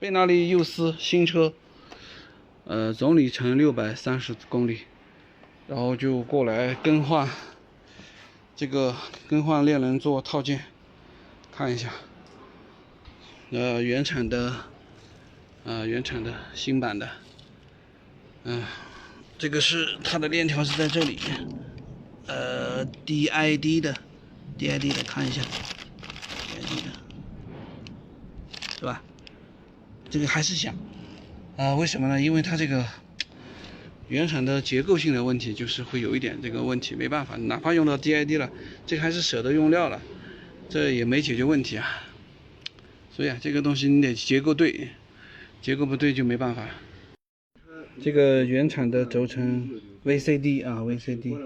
贝纳利幼狮新车，总里程630公里，然后就过来更换链轮座套件，看一下，原厂的新版的，这个是它的链条是在这里，DID 的看一下 ，DID 的，是吧？这个还是响，为什么呢？因为它这个原厂的结构性的问题，就是会有一点这个问题，没办法，哪怕用到 DID 了，这个还是舍得用料了，这也没解决问题啊。所以啊，这个东西你得结构对，结构不对就没办法。这个原厂的轴承 VCD 啊 ，VCD